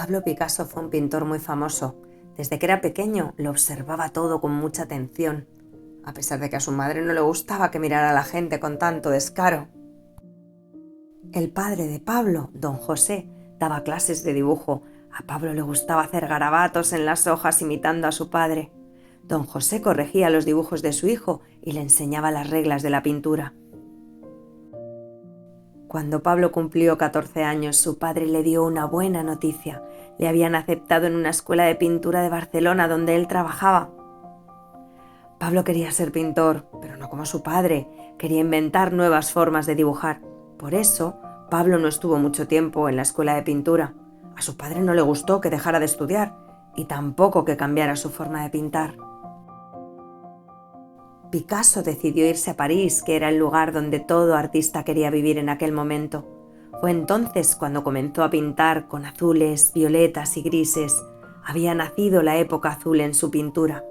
Pablo Picasso fue un pintor muy famoso. Desde que era pequeño lo observaba todo con mucha atención, a pesar de que a su madre no le gustaba que mirara a la gente con tanto descaro. El padre de Pablo, don José, daba clases de dibujo. A Pablo le gustaba hacer garabatos en las hojas imitando a su padre. Don José corregía los dibujos de su hijo y le enseñaba las reglas de la pintura. Cuando Pablo cumplió 14 años, su padre le dio una buena noticia. Le habían aceptado en una escuela de pintura de Barcelona donde él trabajaba. Pablo quería ser pintor, pero no como su padre. Quería inventar nuevas formas de dibujar. Por eso, Pablo no estuvo mucho tiempo en la escuela de pintura. A su padre no le gustó que dejara de estudiar y tampoco que cambiara su forma de pintar. Picasso decidió irse a París, que era el lugar donde todo artista quería vivir en aquel momento. Fue entonces cuando comenzó a pintar con azules, violetas y grises. Había nacido la época azul en su pintura.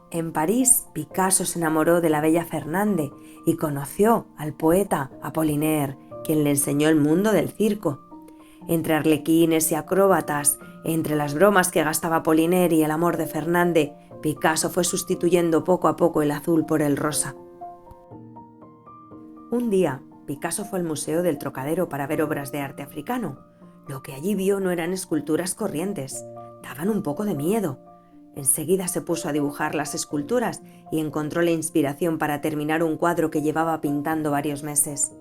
En París, Picasso se enamoró de la bella Fernande y conoció al poeta Apollinaire, quien le enseñó el mundo del circo. Entre arlequines y acróbatas, entre las bromas que gastaba Apollinaire y el amor de Fernande, Picasso fue sustituyendo poco a poco el azul por el rosa. Un día, Picasso fue al Museo del Trocadero para ver obras de arte africano. Lo que allí vio no eran esculturas corrientes, daban un poco de miedo. Enseguida se puso a dibujar las esculturas y encontró la inspiración para terminar un cuadro que llevaba pintando varios meses.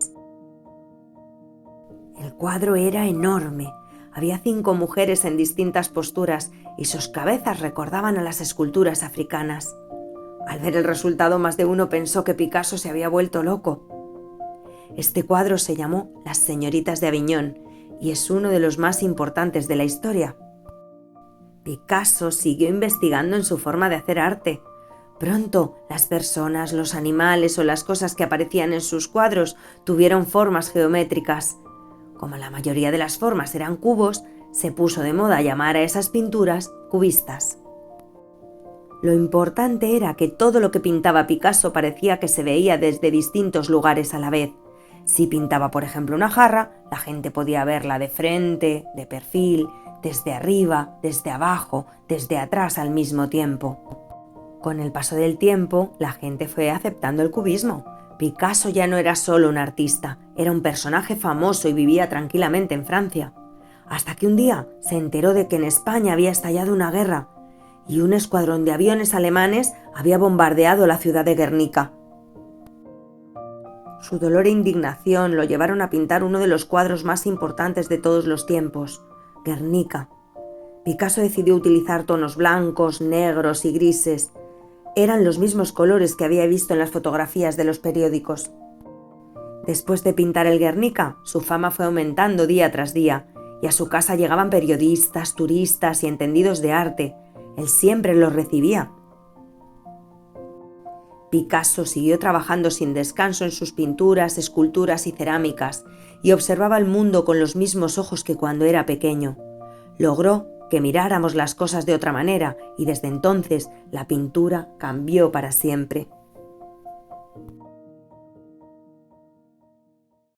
El cuadro era enorme. Había 5 mujeres en distintas posturas y sus cabezas recordaban a las esculturas africanas. Al ver el resultado, más de uno pensó que Picasso se había vuelto loco. Este cuadro se llamó Las señoritas de Aviñón y es uno de los más importantes de la historia. Picasso siguió investigando en su forma de hacer arte. Pronto, las personas, los animales o las cosas que aparecían en sus cuadros tuvieron formas geométricas. Como la mayoría de las formas eran cubos, se puso de moda llamar a esas pinturas cubistas. Lo importante era que todo lo que pintaba Picasso parecía que se veía desde distintos lugares a la vez. Si pintaba, por ejemplo, una jarra, la gente podía verla de frente, de perfil, desde arriba, desde abajo, desde atrás al mismo tiempo. Con el paso del tiempo, la gente fue aceptando el cubismo. Picasso ya no era solo un artista, era un personaje famoso y vivía tranquilamente en Francia. Hasta que un día se enteró de que en España había estallado una guerra y un escuadrón de aviones alemanes había bombardeado la ciudad de Guernica. Su dolor e indignación lo llevaron a pintar uno de los cuadros más importantes de todos los tiempos, Guernica. Picasso decidió utilizar tonos blancos, negros y grises. Eran los mismos colores que había visto en las fotografías de los periódicos. Después de pintar el Guernica, su fama fue aumentando día tras día, y a su casa llegaban periodistas, turistas y entendidos de arte. Él siempre los recibía. Picasso siguió trabajando sin descanso en sus pinturas, esculturas y cerámicas, y observaba el mundo con los mismos ojos que cuando era pequeño. Logró que miráramos las cosas de otra manera, y desde entonces la pintura cambió para siempre.